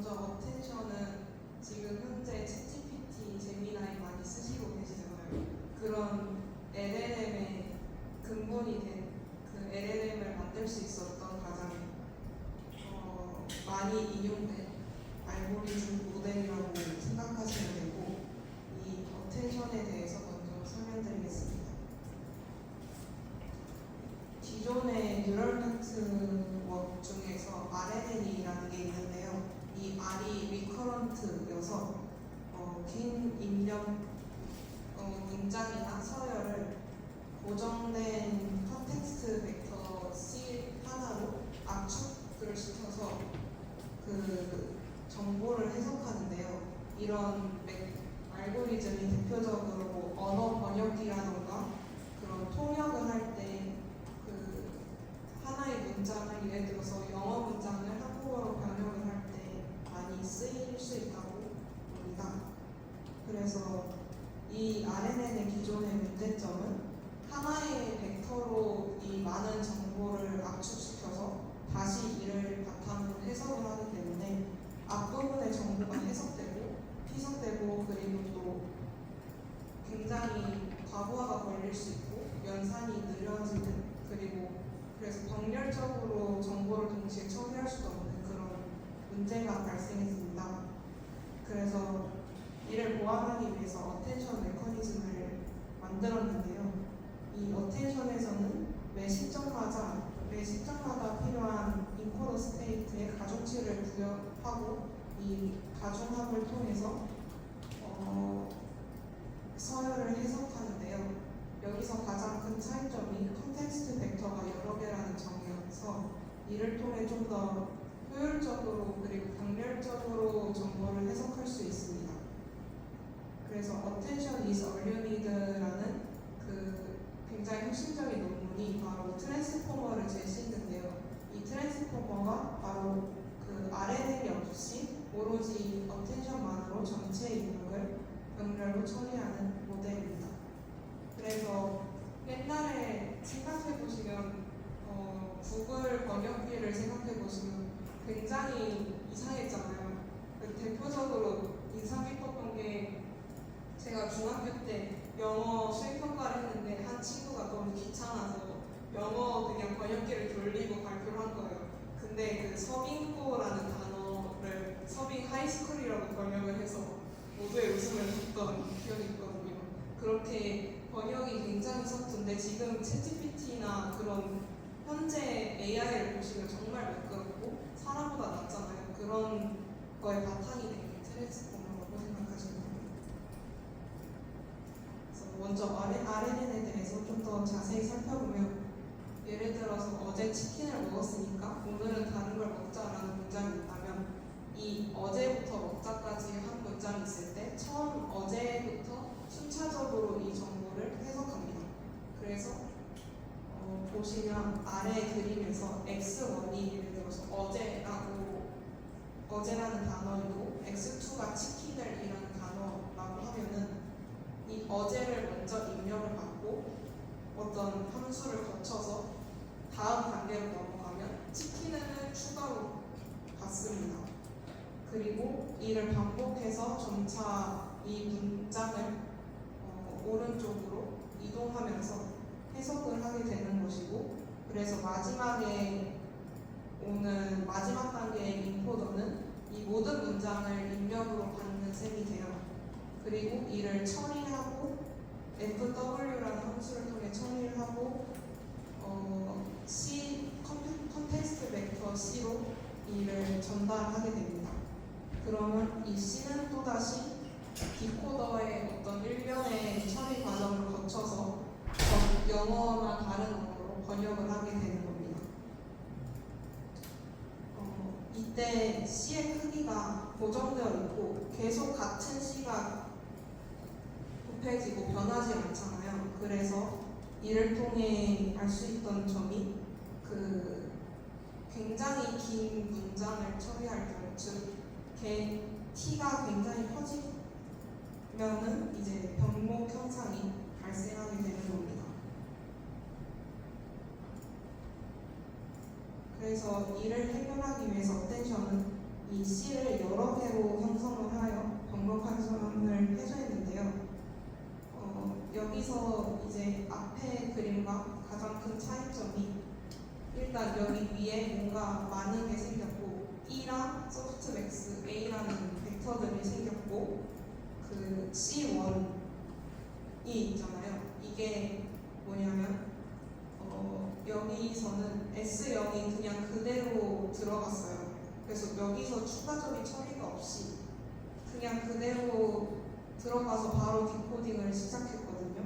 먼저 어텐션은 지금 현재 챗GPT, 제미나이 많이 쓰시고 계시잖아요. 그런 LLM의 근본이 된 그 LLM을 만들 수 있었던 가장 많이 인용된 알고리즘 모델이라고 생각하시면 되고, 이 어텐션에 대해서 먼저 설명드리겠습니다. 기존의 뉴럴 네트워크 중에서 RNN이라는 게 있는데요. 이 R이 리커런트여서 긴 입력 문장이나 서열을 고정된 컨텍스트 벡터 C 하나로 압축을 시켜서 그 정보를 해석하는데요. 이런 알고리즘이 대표적으로 뭐 언어 번역기라던가 그런 통역을 할 때 그 하나의 문장을 예를 들어서 영어 문장을 한국어로 번역을 할 때 많이 쓰일 수 있다고 봅니다. 그래서 이 RNN의 기존의 문제점은 하나의 벡터로 이 많은 정보를 압축시켜서 다시 이를 바탕으로 해석을 하기 때문에 앞부분의 정보가 해석되고 피석되고 그리고 또 굉장히 과부하가 걸릴 수 있고 연산이 느려지는, 그리고 그래서 병렬적으로 정보를 동시에 처리할 수도 없는 그런 문제가 발생했습니다. 그래서 이를 보완하기 위해서 어텐션 메커니즘을 만들었는데요. 이 어텐션에서는 매 시점마다 필요한 인코더 스테이트에 가중치를 부여하고 이 가중합을 통해서 서열을 해석하는데요. 여기서 가장 큰 차이점이 컨텍스트 벡터가 여러 개라는 점이어서 이를 통해 좀 더 효율적으로 그리고 병렬적으로 정보를 해석할 수 있습니다. 그래서 Attention is all you need라는 그 굉장히 혁신적인 논문이 바로 트랜스포머를 제시했는데요. 이 트랜스포머가 바로 그 RNN이 없이 오로지 어텐션만으로 전체 입력을 병렬로 처리하는 모델입니다. 그래서 옛날에 생각해보시면 구글 번역기를 생각해보시면 굉장히 이상했잖아요. 대표적으로 인상 깊었던 게, 제가 중학교 때 영어 수행평가를 했는데 한 친구가 너무 귀찮아서 영어 그냥 번역기를 돌리고 발표를 한 거예요. 근데 그 서빙고라는 단어를 서빙 하이스쿨이라고 번역을 해서 모두의 웃음을 줬던 기억이 있거든요. 그렇게 번역이 굉장히 서툰데 지금 챗GPT나 그런 현재 AI를 보시면 정말 매끄럽고 사람보다 낫잖아요. 그런 거에 바탕이 된 게 트랜스포머라고 생각하시면 됩니다. 그래서 먼저 RNN에 대해서 좀 더 자세히 살펴보면, 예를 들어서 어제 치킨을 먹었으니까 오늘은 다른 걸 먹자라는 문장이 있다면, 이 어제부터 먹자까지 한 문장이 있을 때 처음 어제부터 순차적으로 이 정보를 해석합니다. 그래서 보시면 아래 그림에서 X1이 예를 들어서 어제라는 단어이고 X2가 치킨을이라는 단어라고 하면은 이 어제를 먼저 입력을 받고 어떤 함수를 거쳐서 다음 단계로 넘어가면 치킨을 추가로 받습니다. 그리고 이를 반복해서 점차 이 문장을 오른쪽으로 이동하면서 해석을 하게 되는 것이고, 그래서 마지막에 오는 마지막 단계의 인코더는 이 모든 문장을 입력으로 받는 셈이 돼요. 그리고 이를 처리하고 FW라는 함수를 통해 처리를 하고 컨텍스트 벡터 C로 이를 전달하게 됩니다. 그러면 이 C는 또다시 디코더의 어떤 일련의 처리 과정을 거쳐서 영어나 다른 언어로 번역을 하게 되는 겁니다. 이때 C의 크기가 고정되어 있고 계속 같은 C가 곱해지고 변하지 않잖아요. 그래서 이를 통해 알 수 있던 점이 그 굉장히 긴 문장을 처리할 경우, 즉 T가 굉장히 커지면은 이제 병목 현상이 발생하게 되는 겁니다. 그래서 이를 해결하기 위해서 어텐션은 이 C를 여러 번복환선을 해소했는데요. 여기서 이제 앞에 그림과 가장 큰 차이점이 일단 여기 위에 뭔가 많은 게 생겼고 E랑 소프트맥스 A라는 벡터들이 생겼고 그 C1이 있잖아요. 이게 뭐냐면 여기서는 S0이 그냥 그대로 들어갔어요. 그래서 여기서 추가적인 처리가 없이 그냥 그대로 들어가서 바로 디코딩을 시작했거든요.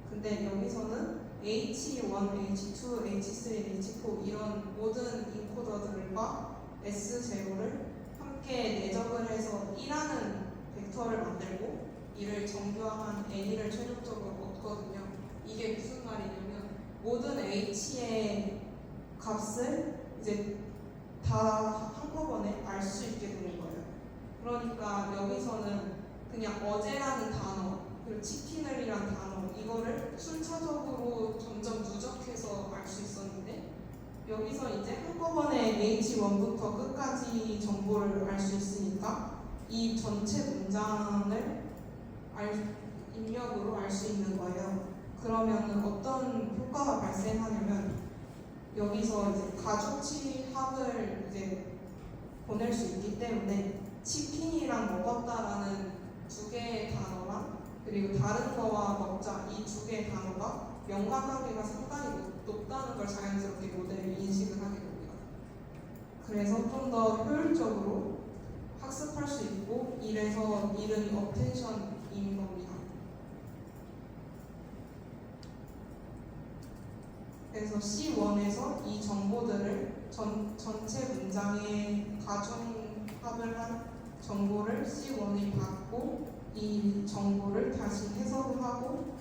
근데 여기서는 H1, H2, H3, H4 이런 모든 인코더들과 S0를 함께 내적을 해서 1라는 벡터를 만들고 이를 정교화한 A를 최종적으로 얻거든요. 이게 무슨 말이냐면 모든 H의 값을 이제 다 한꺼번에 알 수 있게 되는 거예요. 그러니까 여기서는 그냥 어제라는 단어 그리고 치킨을이란 단어 이거를 순차적으로 점점 누적해서 알 수 있었는데 여기서 이제 한꺼번에 H1부터 끝까지 정보를 알 수 있으니까 이 전체 문장을 입력으로 알 수 있는 거예요. 그러면 어떤 효과가 발생하냐면 여기서 이제 가중치 합을 이제 보낼 수 있기 때문에 치킨이랑 먹었다라는 두 개의 단어랑 그리고 다른 거와 먹자 이 두 개의 단어가 연관관계가 상당히 높다는 걸 자연스럽게 모델이 인식을 하게 됩니다. 그래서 좀 더 효율적으로 학습할 수 있고 이래서 이름이 어텐션인 겁니다. 그래서 C1에서 이 정보들을 전체 문장에 가중합을 한 정보를 C1이 받고 이 정보를 다시 해석을 하고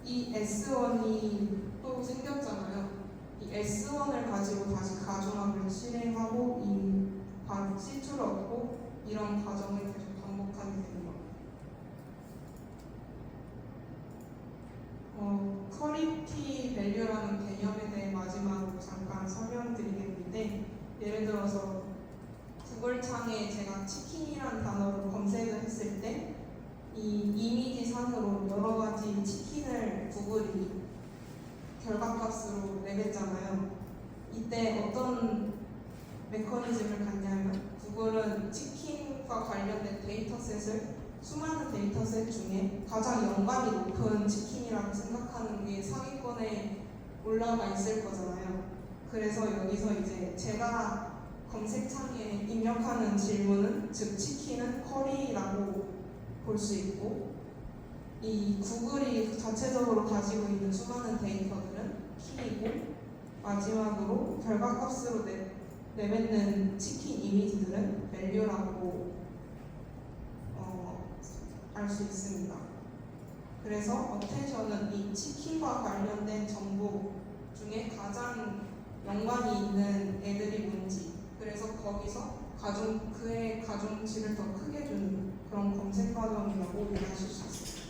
이 S1이 또 생겼잖아요. 이 S1을 가지고 다시 가중합을 실행하고 이 C2를 얻고 이런 과정을 계속 반복하게 되는 겁니다. 퀄리티 밸류라는 개념에 대해 마지막으로 잠깐 설명드리겠는데 예를 들어서 구글 창에 제가 치킨이란 단어로 검색을 했을 때 이 이미지 상으로 여러 가지 치킨을 구글이 결과값으로 내겠잖아요. 이때 어떤 메커니즘을 갖냐면 구글은 치킨과 관련된 데이터셋을 수많은 데이터셋 중에 가장 연관이 높은 치킨이라고 생각하는 게 상위권에 올라가 있을 거잖아요. 그래서 여기서 이제 제가 검색창에 입력하는 질문은 즉 치킨은 쿼리라고 볼 수 있고 이 구글이 자체적으로 가지고 있는 수많은 데이터들은 키이고 마지막으로 결과값으로 내뱉는 치킨 이미지들은 밸류라고 알 수 있습니다. 그래서 어텐션은 이 치킨과 관련된 정보 중에 가장 연관이 있는 애들이 뭔지 그래서 거기서 그의 가중치를 더 크게 주는 그런 검색 과정이라고 이해하실 수 있습니다.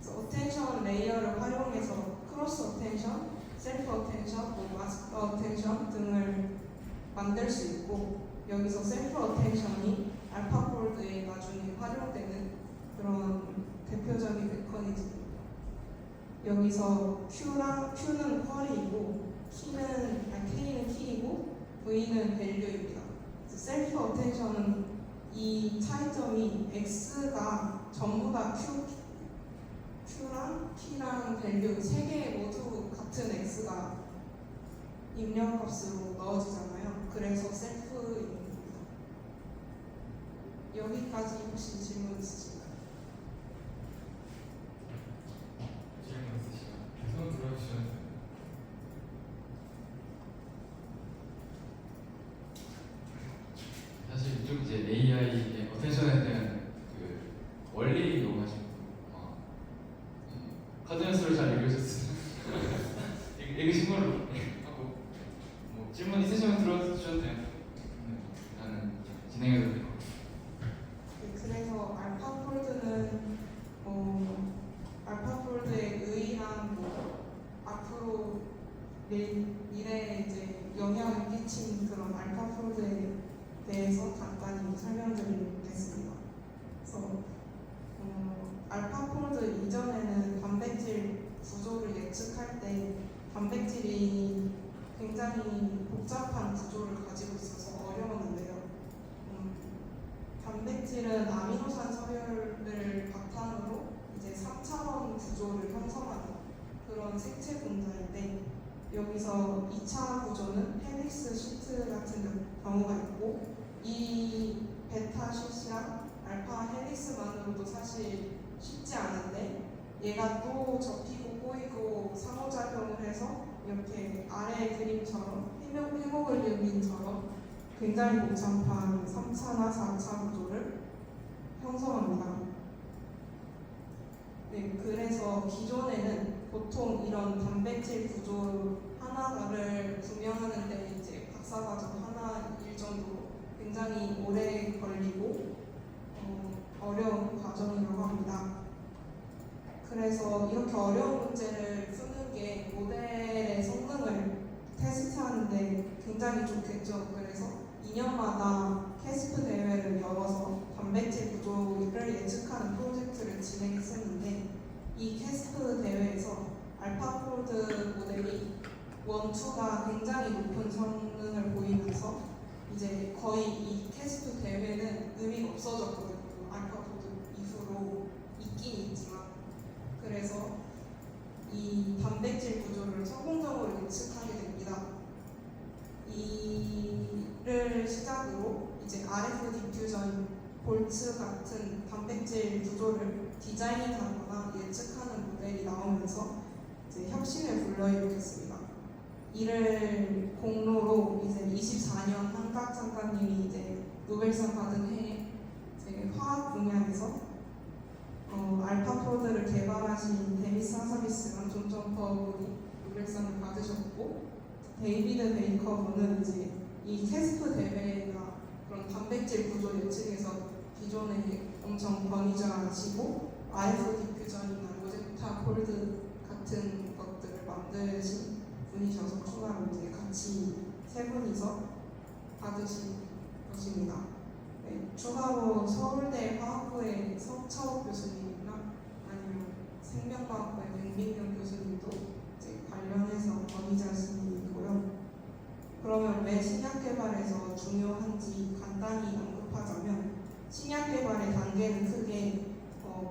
그래서 어텐션 레이어를 활용해서 크로스 어텐션, 셀프 어텐션, 마스터 어텐션 등을 만들 수 있고 여기서 셀프 어텐션이 알파폴드에 나중에 활용되는 그런 대표적인 메커니즘입니다. 여기서 Q는 쿼리이고 K는 키이고 V는 밸류입니다. 셀프 어텐션은 이 차이점이 X가 전부 다 Q랑 K랑 밸류 세 개 모두 같은 X가 입력값으로 넣어지잖아요. 그래서 셀프입니다. 여기까지 혹시 질문 있으신가요? 질문 있으시면 손 들어주시면 됩니다. 사실 이쪽 이제 AI의 어텐션에 대한 그 원리로 가지고 카드 연습을 잘 읽으셨어요. 읽으신 걸로 하고 뭐 질문 있으시면 들어주셔도 돼요. 나는 진행해도 돼요. 그래서 알파폴드의 의의랑 앞으로 미래에 이제 영향을 끼친 그런 알파폴드에 대해서 간단히 설명. 복잡한 구조를 가지고 있어서 어려웠는데요. 단백질은 아미노산 서열을 바탕으로 이제 3차원 구조를 형성하는 그런 생체 분자인데, 여기서 2차 구조는 헬릭스 시트 같은 경우가 있고, 이 베타 시트랑 알파 헬릭스만으로도 사실 쉽지 않은데, 얘가 또 접히고 꼬이고 상호작용을 해서 이렇게 아래 그림처럼 헤모글로빈처럼 굉장히 복잡한 3차나 4차 구조를 형성합니다. 네, 그래서 기존에는 보통 이런 단백질 구조 하나를 구명하는데 이제 박사과정 하나일 정도로 굉장히 오래 걸리고 어려운 과정이라고 합니다. 그래서 이렇게 어려운 문제를 푸는 게 모델의 성능을 테스트하는데 굉장히 좋겠죠. 그래서 2년마다 캐스프 대회를 열어서 단백질 구조를 예측하는 프로젝트를 진행했었는데, 이 캐스프 대회에서 알파폴드 모델이 1, 2가 굉장히 높은 성능을 보이면서 이제 거의 이 캐스프 대회는 의미가 없어졌거든요. 알파폴드 이후로 있긴 있지만. 그래서 이 단백질 구조를 성공적으로 예측하게 됩니다. 이를 시작으로 이제 RF 디퓨전, 볼츠 같은 단백질 구조를 디자인하거나 예측하는 모델이 나오면서 이제 혁신을 불러일으켰습니다. 이를 공로로 이제 24년 한각 작가님이 이제 노벨상 받은 해에 이제 화학 분야에서 알파폴드를 개발하신 데미스 하사비스랑 존 점퍼 분이 노벨상을 받으셨고, 데이비드 베이커 분은 이제 이 캐스프 대회나 그런 단백질 구조 예측에서 기존에 엄청 권위자시고, RF 디퓨전이나 로제타 폴드 같은 것들을 만드신 분이셔서 추가로 이제 같이 세 분이서 받으신 것입니다. 네, 추가로 서울대 화학부의 석차옥 교수님이나 아니면 생명과학부의 백민경 교수님도 이제 관련해서 권위자이고요. 그러면 왜 신약 개발에서 중요한지 간단히 언급하자면, 신약 개발의 단계는 크게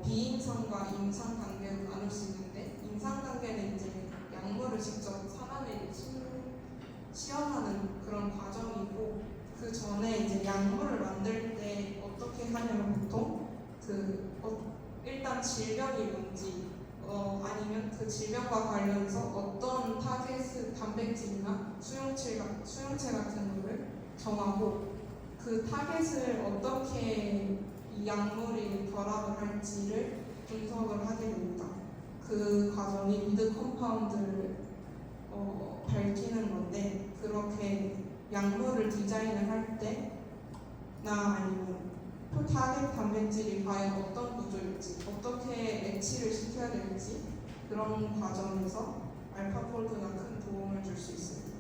비임상과 임상 단계로 나눌 수 있는데, 임상 단계는 이제 약물을 직접 사람에 시험하는 그런 과정이고, 그 전에 이제 약물을 만들 때 어떻게 하냐면 보통 일단 질병이 뭔지 아니면 그 질병과 관련해서 어떤 타겟 단백질이나 수용체 같은 거를 정하고, 그 타겟을 어떻게 이 약물이 결합을 할지를 분석을 하게 됩니다. 그 과정이 리드 컴파운드를 밝히는 건데, 그렇게 약물을 디자인을 할 때나 아니면 타겟 단백질이 과연 어떤 구조일지, 어떻게 매치를 시켜야 될지, 그런 과정에서 알파폴드가 큰 도움을 줄 수 있습니다.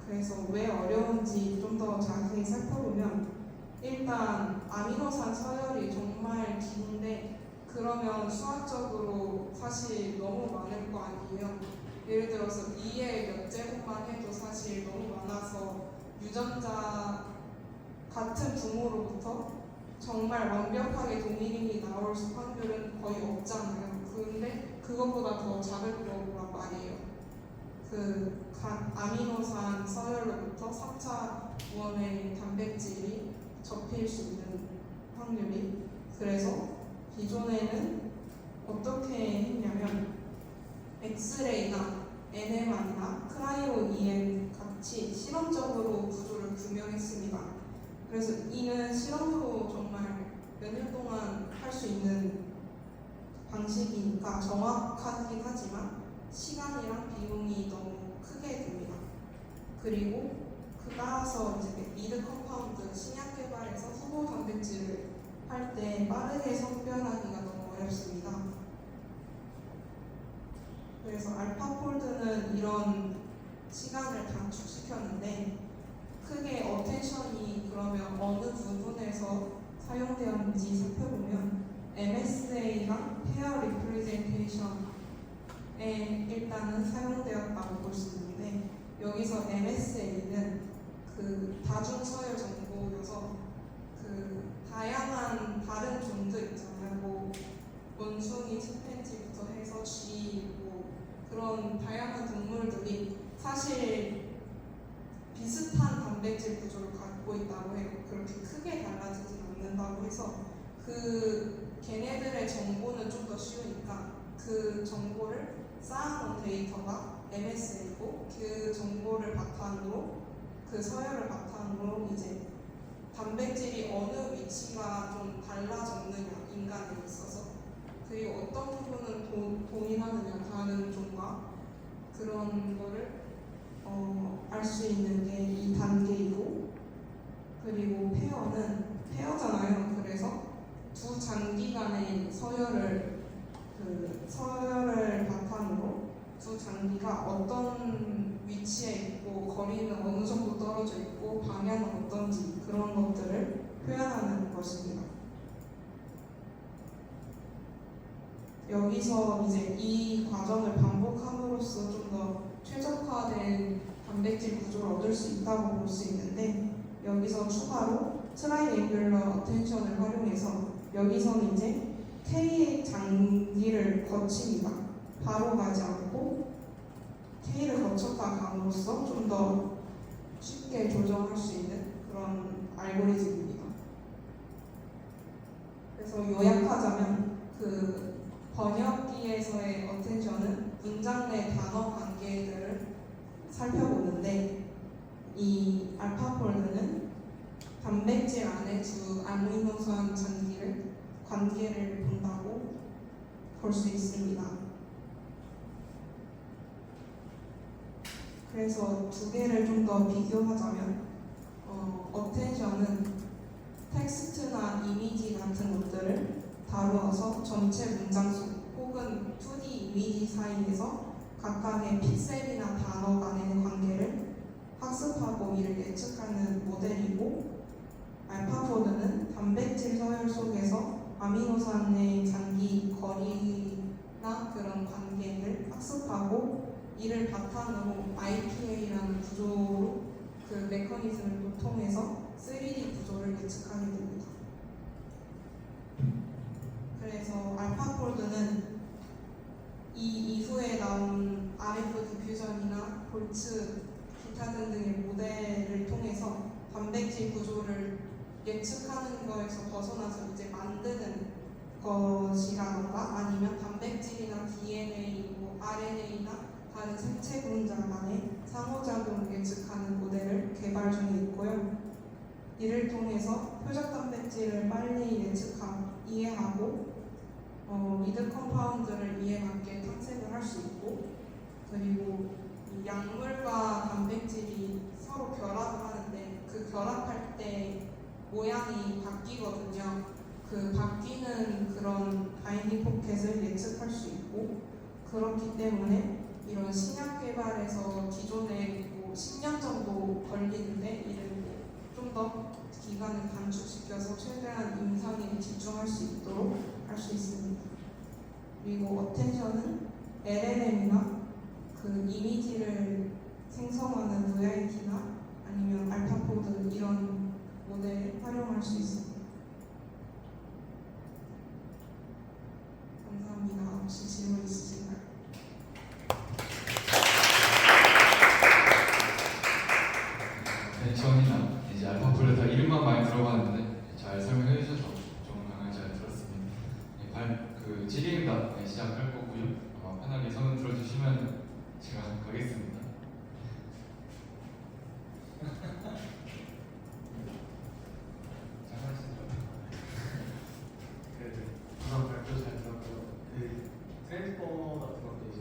그래서 왜 어려운지 좀 더 자세히 살펴보면, 일단 아미노산 서열이 정말 긴데, 그러면 수학적으로 사실 너무 많을 거 아니에요. 예를 들어서 2의 몇 제곱만 해도 사실 너무 많아서 유전자 같은 부모로부터 정말 완벽하게 동일인이 나올 확률은 거의 없잖아요. 근데 그것보다 더 작을 거란 말이에요. 그 아미노산 서열로부터 3차 원의 단백질이 접힐 수 있는 확률이. 그래서 기존에는 어떻게 했냐면 엑스레이나 NMR이나 크라이오 EM 같이 실험적으로 구조를 규명했습니다. 그래서 이는 실험으로 정말 몇 년 동안 할 수 있는 방식이니까 정확하긴 하지만 시간이랑 비용이 너무 크게 듭니다. 그리고 따라서 이제 리드 컴파운드 신약 개발에서 후보 단백질을 할 때 빠르게 선별하기가 너무 어렵습니다. 그래서 알파폴드는 이런 시간을 단축시켰는데, 크게 어텐션이 그러면 어느 부분에서 사용되었는지 살펴보면 MSA랑 페어 리프레젠테이션에 일단은 사용되었다고 볼 수 있는데 여기서 MSA는 그 다중서열 정보여서 그 다양한 다른 종들 있잖아요. 뭐 원숭이, 침팬지부터 해서 쥐, 뭐 그런 다양한 동물들이 사실 비슷한 단백질 구조를 갖고 있다고 해요. 그렇게 크게 달라지진 않는다고 해서 그 걔네들의 정보는 좀 더 쉬우니까 그 정보를 쌓아놓은 데이터가 MSA고 그 정보를 바탕으로 그 서열을 바탕으로 이제 단백질이 어느 위치가 좀 달라졌느냐 인간에 있어서 그리고 어떤 부분은 동일하느냐 다른 종과 그런 거를 알 수 있는 게 이 단계이고 그리고 페어잖아요. 그래서 두 장기 간의 서열을 바탕으로 두 장기가 어떤 위치에 있고 거리는 어느 정도 떨어져 있고 방향은 어떤지 그런 것들을 표현하는 것입니다. 여기서 이제 이 과정을 반복함으로써 좀 더 최적화된 단백질 구조를 얻을 수 있다고 볼 수 있는데 여기서 추가로 트라이앵귤러 어텐션을 활용해서 여기서는 이제 K의 장기를 거칩니다. 바로 가지 않고 K를 거쳤다 감으로써 좀 더 쉽게 조정할 수 있는 그런 알고리즘입니다. 그래서 요약하자면 그 번역기에서의 어텐션은 문장 내 단어 관계들을 살펴보는데 이 알파폴드는 단백질 안에 두 아미노산 관계를 본다고 볼 수 있습니다. 그래서 두 개를 좀 더 비교하자면 어텐션은 텍스트나 이미지 같은 것들을 다루어서 전체 문장 속 혹은 2D 이미지 사이에서 각각의 픽셀이나 단어 간의 관계를 학습하고 이를 예측하는 모델이고 알파포드는 단백질 서열 속에서 아미노산의 장기 거리나 그런 관계를 학습하고 이를 바탕으로 IPA라는 구조로 그 메커니즘을 통해서 3D 구조를 예측하게 됩니다. 그래서 알파폴드는 이 이후에 나온 RF 디퓨전이나 볼츠 기타 등등의 모델을 통해서 단백질 구조를 예측하는 거에서 벗어나서 이제 만드는 것이라던가 아니면 단백질이나 DNA, 뭐 RNA나 다른 생체 분자 간의 상호작용을 예측하는 모델을 개발 중에 있고요. 이를 통해서 표적 단백질을 빨리 이해하고 미드 컴파운드를 이해 맞게 탐색을 할 수 있고 그리고 이 약물과 단백질이 서로 결합을 하는데 그 결합할 때 모양이 바뀌거든요. 그 바뀌는 그런 바인딩 포켓을 예측할 수 있고 그렇기 때문에 이런 신약 개발에서 기존에 뭐 10년 정도 걸리는데 이를 좀 더 기간을 단축시켜서 최대한 임상에 집중할 수 있도록 할 수 있습니다. 그리고 어텐션은 LLM이나 그 이미지를 생성하는 VIT나 아니면 알파포드 이런 모델을 활용할 수 있습니다. 감사합니다. 혹시 질문 있으신가요? 벤처이나 이제 알파폴드 다 이름만 많이 들어봤는데 잘 설명해 주셔서 정말 잘 들었습니다. 그 질의응답 시작할 거고요. 아마 편하게 손을 들어주시면 제가 가겠습니다. 잘 하시죠. 우선 발표 잘 들었고요. 그 트랜스포머 같은 것도 이제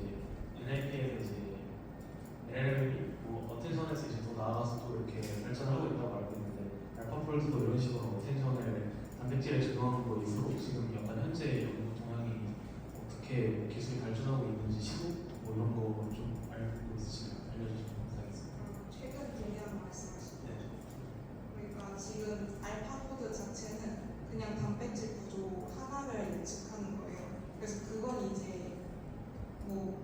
NLP에서 이제 LLM이 뭐 어텐션에서 이제 더 나아가서 또 이렇게 발전하고 있다고 알고 있는데 알파폴드도 이런 식으로 어텐션을 단백질에 적용하는 거 이후로 지금 약간 현재 연구 동향이 어떻게 기술이 발전하고 있는지 시도 뭐 이런 거 좀 알고 있으시면 알려주시면 감사하겠습니다. 최근 동향 말씀하시죠. 네. 그러니까 지금 알파포드 자체는 그냥 단백질 구조 하나를 예측하는 거예요. 그래서 그건 이제 뭐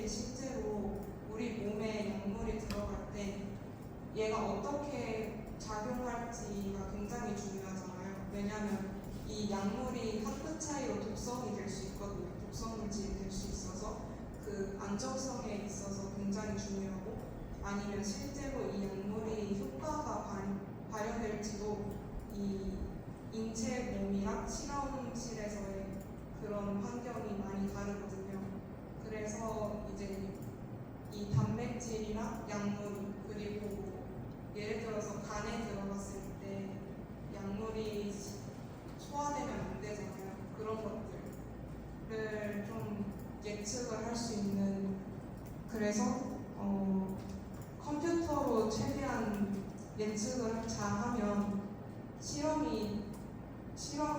실제로 우리 몸에 약물이 들어갈 때 얘가 어떻게 작용할지가 굉장히 중요하잖아요. 왜냐하면 이 약물이 한 끗 차이로 독성이 될 수 있거든요. 독성 물질이 될 수 있어서 그 안정성에 있어서 굉장히 중요하고, 아니면 실제로 이 약물이 효과가 발현될지도 이 인체 몸이랑 실험실에서의 그런 환경이 많이 다르거든요. 그래서 이제 이 단백질이랑 약물, 그리고 예를 들어서 간에 들어갔을 때 약물이 소화되면 안 되잖아요. 그런 것들을 좀 예측을 할 수 있는, 그래서 컴퓨터로 최대한 예측을 잘하면 실험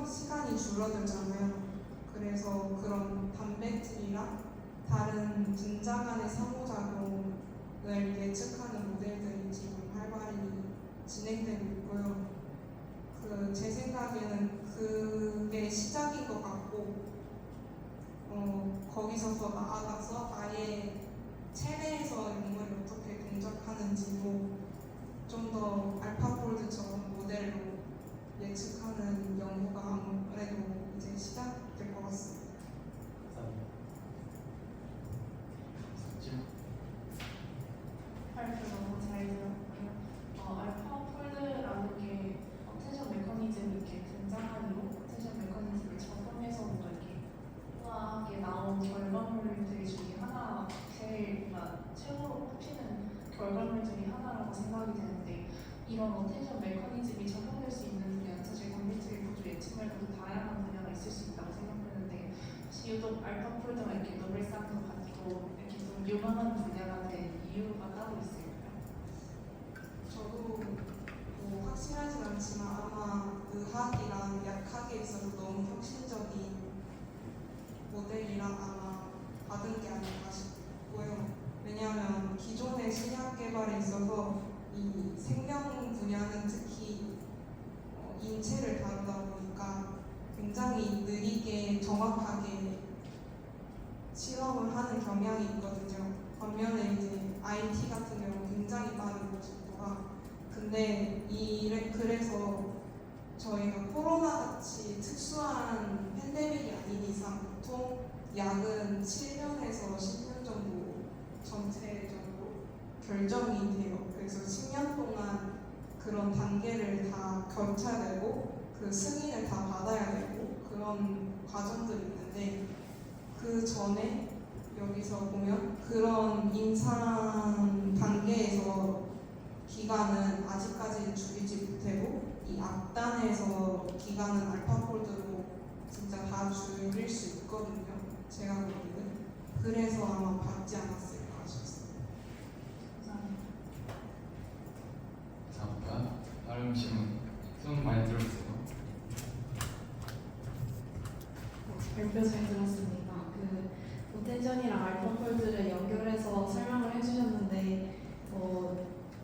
시간이 줄어들잖아요. 그래서 그런 단백질이랑 다른 분자 간의 상호작용을 예측하는 모델들이 지금 활발히 진행되고 있고요. 제 생각에는 그게 시작인 것 같고, 거기서 더 나아가서 아예 체내에서 약물이 어떻게 동작하는지도 좀 더 알파폴드처럼 모델로 예측하는 연구가 아무래도 이제 시작될 것 같습니다. 감사합니다. 발표 너무 잘 들었고요. 알파폴드라는 게 어텐션 메커니즘이 이렇게 등장한 이후 어텐션 메커니즘을 적용해서 뭔가 이렇게 우아하게 나온 결과물들 중에 하나, 제일 최고로 꼽히는 결과물 중에 하나라고 생각이 되는데, 이런 어텐션 메커니즘이 적용될 수 있는 분야는 사실 단백질 구조 예측 말고도 다양한 분야가 있을 수 있다고 생각하는데, 혹시 유독 알파폴드가 이렇게 노벨상도 받고 이렇게 좀 유망한 분야가 된 이유가 따로 있을까요? 저도 뭐 확실하진 않지만 아마 의학이랑 약학에 있어서 너무 혁신적인 모델이랑 아마 받은 게 아닐까 싶고요. 왜냐하면 기존의 신약 개발에 있어서 이 생명 분야는 특히 인체를 다루다 보니까 굉장히 느리게 정확하게 실험을 하는 경향이 있거든요. 반면에 이제 IT 같은 경우 굉장히 빠르고 속도가. 근데 그래서 저희가 코로나 같이 특수한 팬데믹이 아닌 이상 보통 약은 7년에서 10년 정도 전체적으로 결정이 돼요. 그래서 10년 동안 그런 단계를 다 거쳐야 되고 그 승인을 다 받아야 되고 그런 과정들이 있는데, 그 전에 여기서 보면 그런 임상 단계에서 기간은 아직까지 줄이지 못하고 이 앞단에서 기간은 알파폴드로 진짜 다 줄일 수 있거든요. 제가 보기에는. 그래서 아마 받지 않았을까 싶습니다. 감사합니다. 감사합니다. 다른 질문. 손 많이 들어주세요. 발표 잘 들었습니다. 포텐션이랑 알파폴드를 연결해서 설명을 해주셨는데,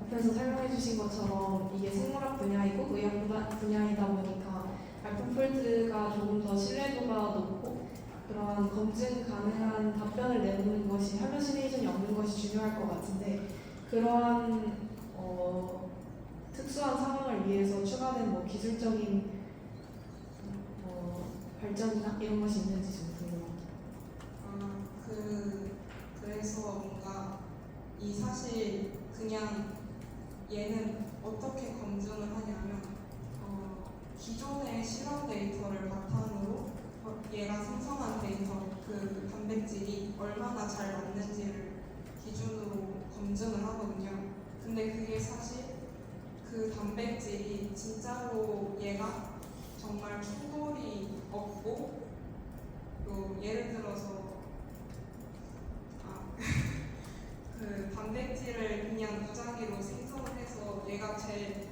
앞에서 설명해주신 것처럼 이게 생물학 분야이고 의학 분야이다 보니까 알파폴드가 조금 더 신뢰도가 높고 그러한 검증 가능한 답변을 내놓는 것이 할루시네이션이 없는 것이 중요할 것 같은데, 그러한 특수한 상황을 위해서 추가된 뭐 기술적인 발전이나 이런 것이 있는지 좀 궁금합니다. 그래서 뭔가 이 사실 그냥 얘는 어떻게 검증을 하냐면 기존의 실험 데이터를 바탕으로 얘가 생성한 데이터, 그 단백질이 얼마나 잘 맞는지를 기준으로 검증을 하거든요. 근데 그게 사실 그 단백질이 진짜로 얘가 정말 충돌이 없고, 또 예를 들어서 그 단백질을 그냥 무작위로 생성을 해서 얘가 제일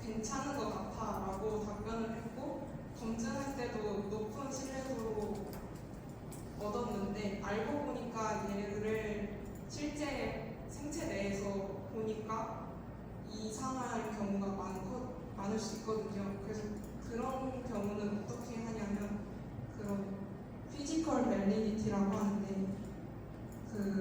괜찮은 것 같아 라고 답변을 했고, 검증할 때도 높은 신뢰도로 얻었는데, 알고 보니까 얘를 실제 생체 내에서 보니까 이상할 경우가 많을 수 있거든요. 그래서 그런 경우는 어떻게 하냐면 그런 피지컬 밸리디티라고 하는데, 그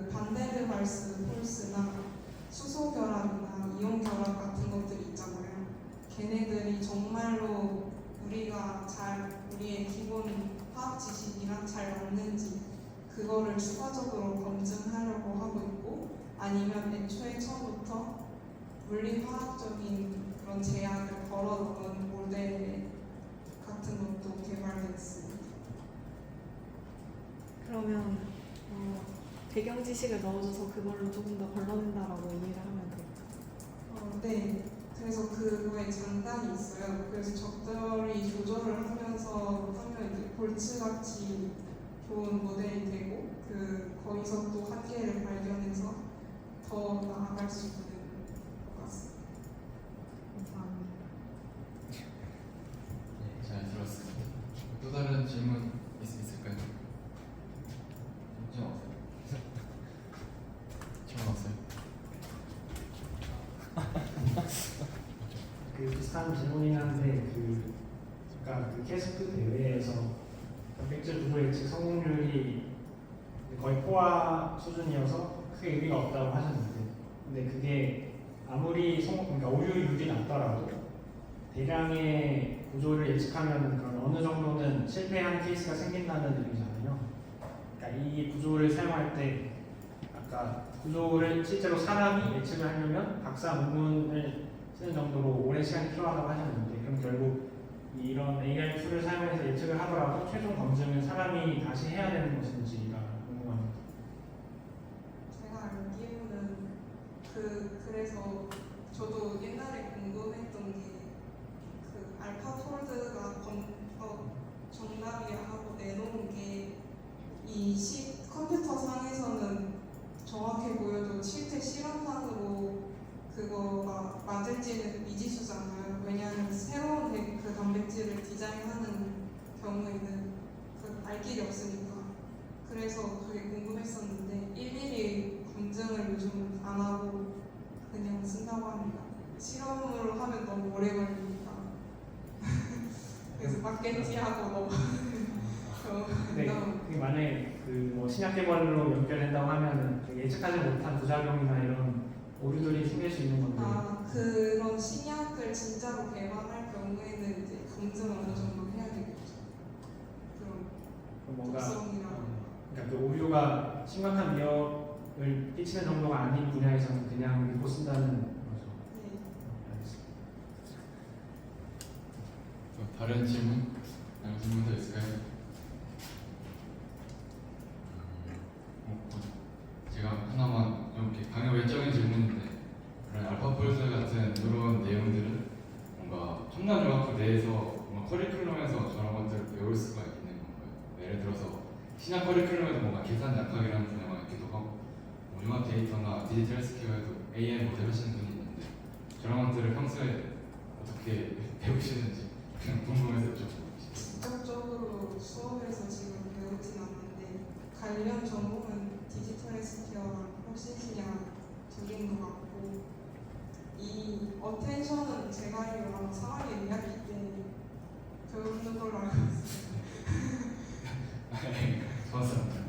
수학 지식이랑 잘 맞는지 그거를 추가적으로 검증하려고 하고 있고, 아니면 애초에 처음부터 물리화학적인 그런 제약을 걸어놓은 모델 같은 것도 개발됐습니다. 그러면 배경 지식을 넣어줘서 그걸로 조금 더 걸러낸다라고 이해를 하면 돼요. 네. 그래서 그거에 장단이 있어요. 그래서 적절히 조절을 하면서 하면 이제 볼츠같이 좋은 모델이 되고, 거기서 또 한계를 발견해서 더 나아갈 수 있는 것 같습니다. 감사합니다. 네, 잘 들었습니다. 또 다른 질문 있을까요? 질문 없어요? 질문 없어요? 그 비슷한 질문이긴 한데 아까 그 캐스트 대회에서 단백질 구조 예측 성공률이 거의 포화 수준이어서 크게 의미가 없다고 하셨는데, 근데 그게 아무리 그러니까 오류율이 낮더라도 대량의 구조를 예측하면 그런 어느 정도는 실패한 케이스가 생긴다는 의미잖아요. 그러니까 이 구조를 사용할 때 아까 구조를 실제로 사람이 예측을 하려면 박사 논문을 쓰는 정도로 오랜 시간이 필요하다고 하셨는데, 그럼 결국 이런 AI 툴을 사용해서 예측을 하더라도 최종 검증은 사람이 다시 해야 되는 것인지가 궁금합니다. 제가 알기로는 그래서 저도 옛날에 궁금했던 게 알파폴드가 정답이야 하고 내놓은 게 컴퓨터 상에서는 정확해 보여도 실제 실험상으로 그거가 맞을지는 미지수잖아요. 왜냐하면 새로운 그 단백질을 디자인하는 경우에는 알 길이 없으니까. 그래서 그게 궁금했었는데 일일이 검증을 요즘 안 하고 그냥 쓴다고 합니다. 실험으로 하면 너무 오래 걸리니까. 그래서 마케팅하고 너무 네, 그게 만약에 뭐 신약 개발로 연결된다고 하면은 예측하지 못한 부작용이나 이런 오류들이 생길 수 있는 건데. 그런 신약을 진짜로 개발할 경우에는 이제 검증을 어느 정도 해야 되겠죠. 그런 뭔가 독성이랑. 그러니까 그 오류가 심각한 위협을 끼치는 정도가 아닌 분야에서는 그냥 믿고 쓴다는 거죠. 네. 알겠습니다. 또 다른 질문? 다른 질문 더 있을까요? 제가 하나만 이렇게 강의 외적인 질문인데, 그런 알파폴드 같은 이런 내용들은 뭔가 첨단융합부 내에서 뭔가 커리큘럼에서 저런 것들을 배울 수가 있는 건가요? 예를 들어서 신약 커리큘럼에도 뭔가 계산 약학이라는 분야가 있기도 하고, 뭐 융합 데이터나 디지털 헬스케어에도 AI 모델 하시는 분이 있는데, 저런 것들을 평소에 어떻게 배우시는지 그냥 궁금해서 여쭤보고 싶어요. 직접적으로 수업에서 지금 배우진 않는데 관련 전공은 디지털 헬스케어랑 혁신신약 두 개인 것 같고, 이 어텐션은 제가 알기로 3학년 2학기 때 배우는 걸로 알고 있어요. 좋았습니다.